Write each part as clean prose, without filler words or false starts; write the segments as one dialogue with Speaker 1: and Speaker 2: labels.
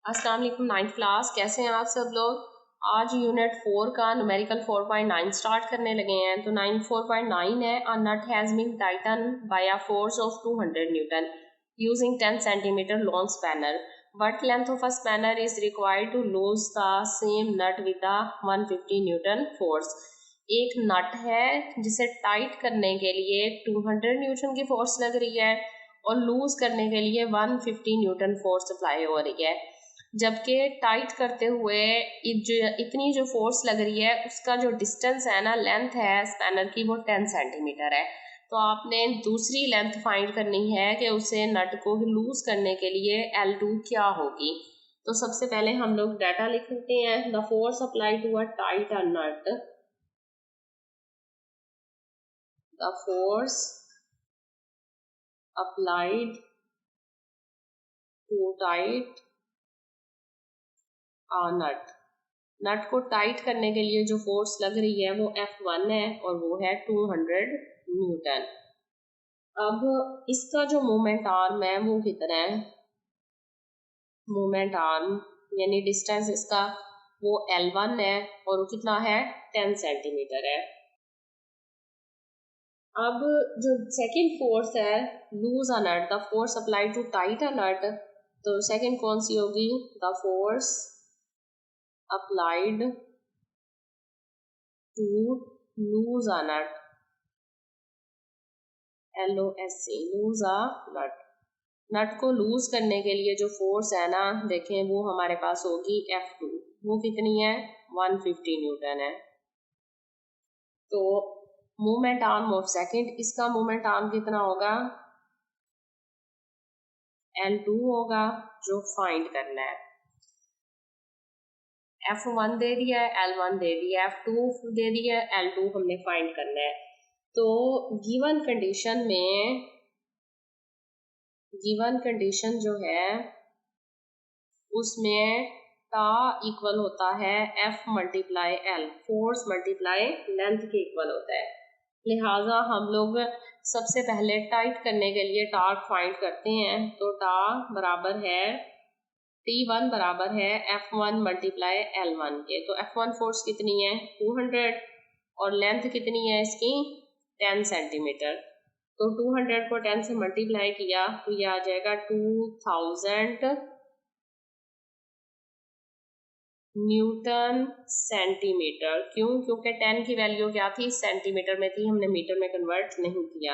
Speaker 1: अस्सलाम वालेकुम ninth class, कैसे हैं आप सब लोग। आज यूनिट 4 का न्यूमेरिकल 4.9 स्टार्ट करने लगे हैं। तो 4.9 है, a nut has been tighten by a force of 200 newton using 10 centimetre long spanner. What length of a spanner is required to lose the same nut with the 150 newton force. एक nut है जिसे tight करने के लिए 200 Newton की force लग रही है और लूज करने के लिए 150 न्यूटन फोर्स अप्लाई हो रही है, जबकि टाइट करते हुए इतनी जो फोर्स लग रही है उसका जो डिस्टेंस है ना, लेंथ है स्पैनर की, वो 10 सेंटीमीटर है। तो आपने दूसरी लेंथ फाइंड करनी है कि उसे नट को लूज करने के लिए L2 क्या होगी। तो सबसे पहले हम लोग डाटा लिख लेते हैं। The force apply to a tight a nut, the force applied to tight a nut. Nut को टाइट करने के लिए जो फोर्स लग रही है वो F1 है और वो है 200 न्यूटन। अब इसका जो मोमेंट आर्म है वो कितना है, मोमेंट आर्म यानी डिस्टेंस इसका वो L1 है और वो कितना है 10 सेंटीमीटर है। अब जो सेकंड फोर्स है lose a nut, the force apply to tight a nut, तो सेकंड कौन सी होगी, the force applied to lose a nut, LOSE, lose a nut. Nut को लूज करने के लिए जो फोर्स है ना, देखें वो हमारे पास होगी F2, वो कितनी है 150 न्यूटन है। तो मोमेंट आर्म ऑफ सेकंड, इसका मोमेंट आर्म कितना होगा L2 होगा, जो फाइंड करना है। F1 दे दिया है, L1 दे दिया है, F2 दे दिया है, L2 हमने फाइंड करना है। तो गिवन कंडीशन जो है उसमें टा इक्वल होता है F multiply L, force multiply length के इक्वल होता है। लिहाजा हम लोग सबसे पहले टाइट करने के लिए टार्क फाइंड करते हैं। तो टा बराबर है T1 बराबर है F1 मल्टीप्लाई L1 के। तो F1 फोर्स कितनी है 200 और लेंथ कितनी है इसकी 10 सेंटीमीटर। तो 200 को 10 से मल्टीप्लाई किया तो ये आ जाएगा 2000 न्यूटन सेंटीमीटर। क्यों, क्योंकि 10 की वैल्यू क्या थी सेंटीमीटर में थी, हमने मीटर में कन्वर्ट नहीं किया।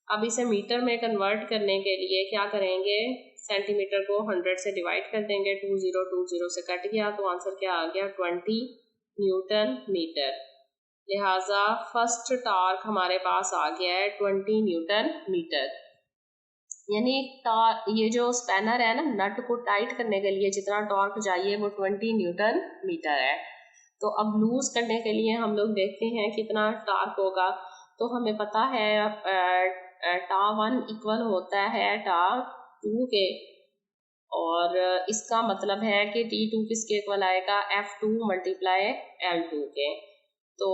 Speaker 1: अब इसे मीटर में कन्वर्ट करने के लिए क्या करेंगे, सेंटीमीटर को 100 से डिवाइड कर देंगे, 20 से कट गया तो आंसर क्या आ गया 20 न्यूटन मीटर। लिहाजा फर्स्ट टॉर्क हमारे पास आ गया है 20 न्यूटन मीटर। यानी ये जो स्पैनर है ना, नट को टाइट करने के लिए जितना टॉर्क चाहिए वो 20 न्यूटन मीटर है। तो अब लूज करने के लिए हम लोग देखते हैं कितना टॉर्क होगा। तो हमें पता है टा 1 इक्वल होता है टा 2 के, और इसका मतलब है कि T2 किसके इक्वल आएगा F2 मल्टीप्लाई L2 के। तो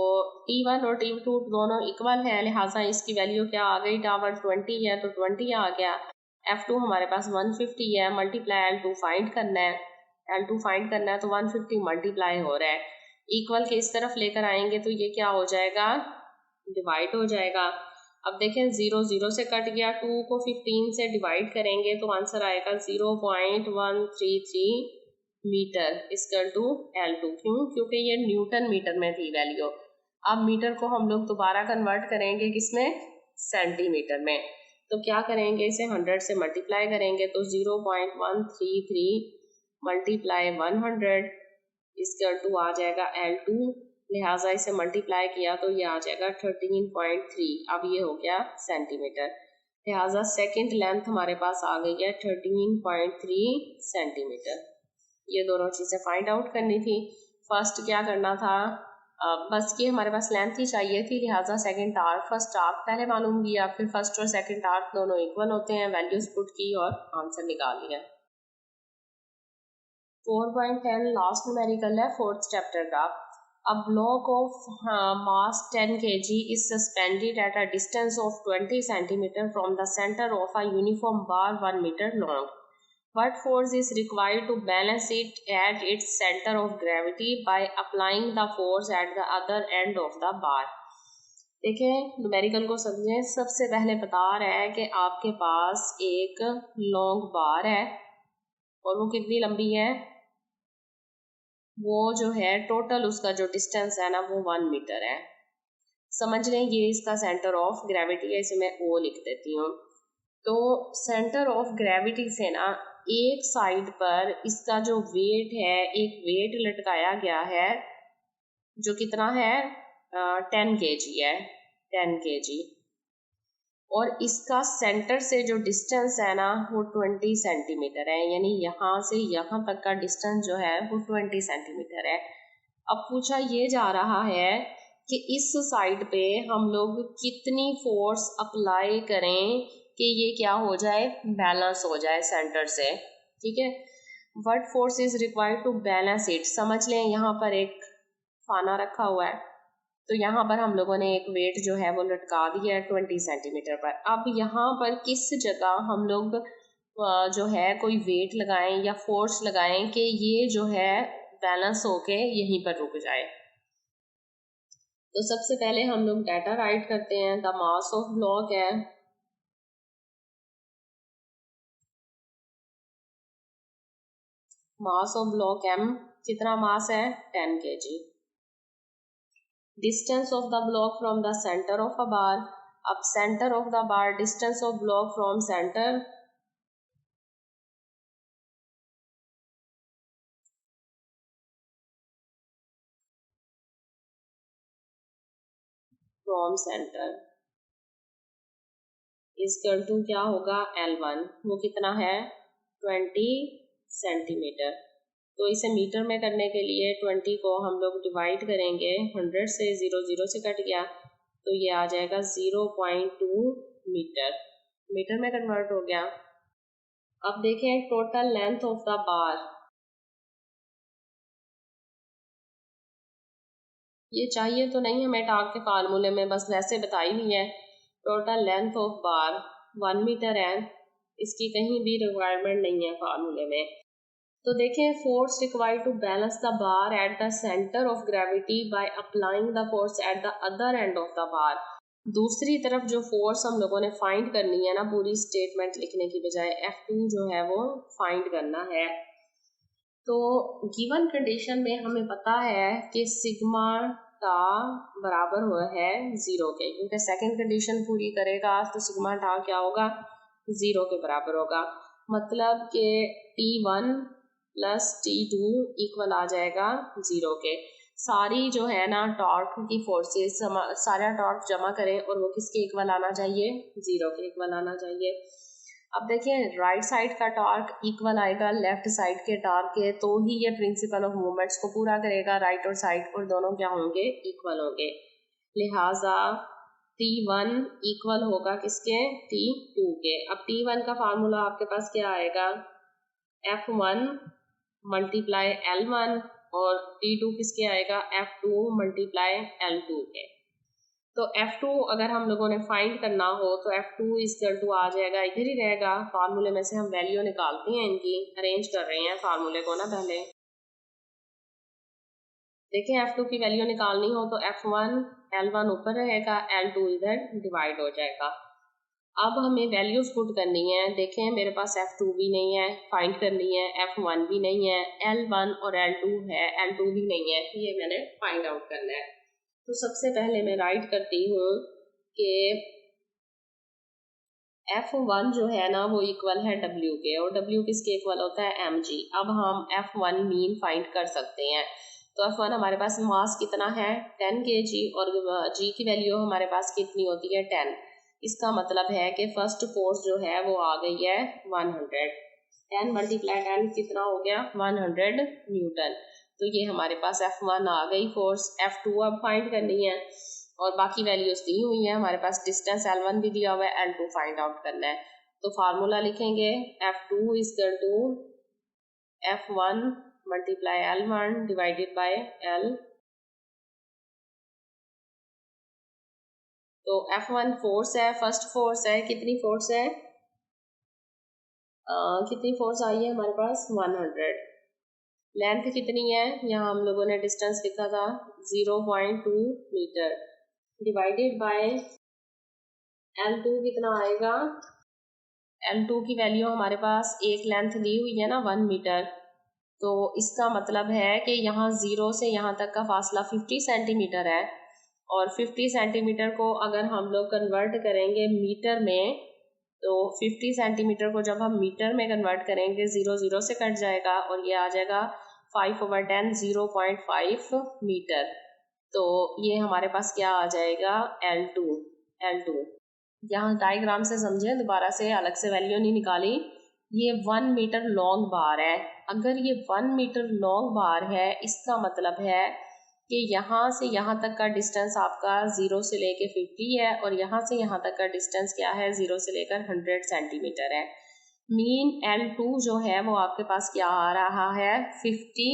Speaker 1: T1 और T2 दोनों इक्वल है, लिहाजा इसकी वैल्यू क्या आ गई, T1 20 है तो 20 आ गया, F2 हमारे पास 150 है, मल्टीप्लाई L2 फाइंड करना है, L2 फाइंड करना है तो 150 मल्टीप्लाई हो रहा है। इक्वल के इस तरफ लेकर आएंगे तो ये क्या हो जाएगा, डिवाइड हो जाएगा। अब देखें 0 0 से कट गया, 2 को 15 से डिवाइड करेंगे तो आंसर आएगा 0.133 मीटर इक्वल टू L2। क्यों, क्योंकि ये न्यूटन मीटर में थी वैल्यू। अब मीटर को हम लोग दोबारा कन्वर्ट करेंगे किसमें, सेंटीमीटर में। तो क्या करेंगे, इसे 100 से मल्टीप्लाई करेंगे तो 0.133 मल्टीप्लाई 100 इक्वल टू आ जाएगा L2। लिहाजा इसे मल्टीप्लाई किया तो ये आ जाएगा 13.3। अब ये हो गया सेंटीमीटर। लिहाजा सेकंड लेंथ हमारे पास आ गई है 13.3 सेंटीमीटर। ये दोनों चीज़ें फाइंड आउट करनी थी। फर्स्ट क्या करना था, बस ये हमारे पास लेंथ ही चाहिए थी, लिहाजा सेकंड टार्क फर्स्ट टार्क पहले मालूम किया, फिर फर्स्ट और सेकंड टार्क दोनों इक्वल होते हैं, वैल्यूज पुट की और आंसर निकाल लिया। 4.10 लास्ट न्यूमेरिकल है फोर्थ चैप्टर का। A block of mass 10 kg is suspended at a distance of 20 cm from the center of a uniform bar 1 meter long. What force is required to balance it at its center of gravity by applying the force at the other end of the bar? देखें numerical को समझें। सबसे पहले बता रहा है कि आपके पास एक लॉन्ग बार है और वो कितनी लंबी है, वो जो है टोटल उसका जो डिस्टेंस है ना वो 1 मीटर है। समझ लें ये इसका सेंटर ऑफ ग्रेविटी है, इसे मैं ओ लिख देती हूँ। तो सेंटर ऑफ ग्रेविटी से ना एक साइड पर इसका जो वेट है, एक वेट लटकाया गया है जो कितना है 10 kg है, 10 kg। और इसका सेंटर से जो डिस्टेंस है ना वो 20 सेंटीमीटर है, यानी यहाँ से यहाँ तक का डिस्टेंस जो है वो 20 सेंटीमीटर है। अब पूछा ये जा रहा है कि इस साइड पे हम लोग कितनी फोर्स अप्लाई करें कि ये क्या हो जाए, बैलेंस हो जाए सेंटर से। ठीक है, what force is required to balance it. समझ लें यहाँ पर एक खाना रखा हुआ है, तो यहाँ पर हम लोगों ने एक वेट जो है वो लटका दिया है 20 सेंटीमीटर पर। अब यहाँ पर किस जगह हम लोग जो है कोई वेट लगाएं या फोर्स लगाएं कि ये जो है बैलेंस होके यहीं पर रुक जाए। तो सबसे पहले हम लोग डाटा राइट करते हैं। द मास ऑफ ब्लॉक है, मास ऑफ ब्लॉक m, कितना मास है 10 kg। Distance of the block from the centre of a bar. अब centre of the bar, distance of block from centre from centre equal to क्या होगा L1, वो कितना है 20 centimetre. तो इसे मीटर में करने के लिए 20 को हम लोग डिवाइड करेंगे 100 से, 0 0 से कट गया तो ये आ जाएगा 0.2 मीटर, मीटर में कन्वर्ट हो गया। अब देखें टोटल लेंथ ऑफ द बार, ये चाहिए तो नहीं हमें टाक के फार्मूले में, बस वैसे बताई हुई है। Total length of bar 1 metre है, इसकी कहीं भी रिक्वायरमेंट नहीं है फार्मूले में। तो देखें force required to balance the bar at the centre of gravity by applying the force at the other end of the bar. दूसरी तरफ जो फोर्स हम लोगों ने फाइंड करनी है ना, पूरी स्टेटमेंट लिखने की बजाय F2 जो है वो फाइंड करना है। तो गिवन कंडीशन में हमें पता है कि सिग्मा टा बराबर हुआ है 0 के, क्योंकि सेकंड कंडीशन पूरी करेगा तो सिग्मा टा क्या होगा 0 के बराबर होगा। मतलब कि T1 प्लस T2 इक्वल आ जाएगा 0 के। सारी जो है ना टॉर्क की फोर्सेस, सारा टॉर्क जमा करें और वो किसके इक्वल आना चाहिए, 0 के इक्वल आना चाहिए। अब देखिए राइट साइड का टॉर्क इक्वल आएगा लेफ्ट साइड के टॉर्क के, तो ही ये प्रिंसिपल ऑफ मोमेंट्स को पूरा करेगा। राइट और साइड और दोनों क्या होंगे, इक्वल होंगे। लिहाजा T1 इक्वल होगा किसके, T2 के। अब T1 का फार्मूला आपके पास क्या आएगा, F1 मल्टीप्लाई L1, और T2 किसके आएगा, F2 मल्टीप्लाई L2 के। तो F2 अगर हम लोगों ने फाइंड करना हो तो F2 इक्वल टू आ जाएगा, इधर ही रहेगा। फार्मूले में से हम वैल्यू निकालते हैं, इनकी अरेंज कर रहे हैं फार्मूले को ना। पहले देखें F2 की वैल्यू निकालनी हो तो F1 L1 ऊपर रहेगा, L2 इधर डिवाइड हो जाएगा। अब हमें वैल्यूज पुट करनी है। देखें मेरे पास F2 भी नहीं है, फाइंड करनी है, F1 भी नहीं है, L1 और L2 है, L2 भी नहीं है, ये मैंने फाइंड आउट करना है। तो सबसे पहले मैं राइट करती हूँ कि F1 जो है ना वो इक्वल है W के, और W किसके इक्वल होता है, mg। अब हम F1 मीन फाइंड कर सकते हैं। तो F1 हमारे पास मास कितना है 10 kg, और g की वैल्यू हमारे पास कितनी होती है 10। इसका मतलब है कि फर्स्ट फोर्स जो है वो आ गई है 100। 10 मल्टीप्लाई 10 कितना हो गया 100 न्यूटन। तो ये हमारे पास F1 आ गई फोर्स। F2 अब फाइंड करनी है और बाकी वैल्यूज दी हुई है हमारे पास, डिस्टेंस L1 भी दिया हुआ है, L2 फाइंड आउट करना है। तो फार्मूला लिखेंगे F2 equal to F1 multiply L1 divided by L। तो F1 फोर्स है, फर्स्ट फोर्स है, कितनी फोर्स है कितनी फोर्स आई है हमारे पास 100। लेंथ कितनी है, यहाँ हम लोगों ने डिस्टेंस लिखा था 0.2 मीटर डिवाइडेड बाय L2 कितना आएगा। L2 की वैल्यू हमारे पास एक लेंथ दी हुई है ना 1 मीटर, तो इसका मतलब है कि यहाँ 0 से यहाँ तक का फासला 50 सेंटीमीटर है और 50 सेंटीमीटर को अगर हम लोग कन्वर्ट करेंगे मीटर में, तो 50 सेंटीमीटर को जब हम मीटर में कन्वर्ट करेंगे 0 0 से कट जाएगा और ये आ जाएगा 5/10 0.5 मीटर। तो ये हमारे पास क्या आ जाएगा L2। यहाँ डायग्राम से समझे, दोबारा से अलग से वैल्यू नहीं निकाली। ये 1 मीटर लॉन्ग बार है। अगर ये 1 मीटर लॉन्ग बार है इसका मतलब है कि यहाँ से यहाँ तक का डिस्टेंस आपका 0 से लेके 50 है और यहाँ से यहाँ तक का डिस्टेंस क्या है 0 से लेकर 100 सेंटीमीटर है। मीन L2 जो है वो आपके पास क्या आ रहा है 50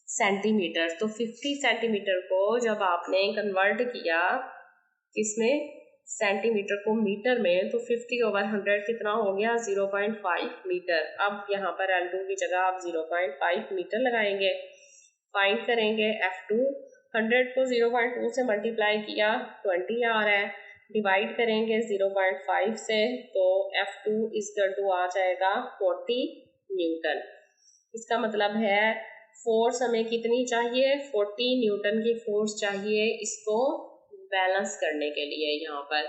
Speaker 1: सेंटीमीटर। तो 50 सेंटीमीटर को जब आपने कन्वर्ट किया किसमें, सेंटीमीटर को मीटर में, तो 50/100 कितना हो गया 0.5 मीटर। अब यहाँ पर L2 की जगह आप 0.5 मीटर लगाएंगे। फाइंड करेंगे F2, 100 को 0.2 से मल्टीप्लाई किया 20 आ रहा है, डिवाइड करेंगे 0.5 से तो F2 आ जाएगा 40 न्यूटन। इसका मतलब है फोर्स हमें कितनी चाहिए, 40 न्यूटन की फोर्स चाहिए इसको बैलेंस करने के लिए यहाँ पर।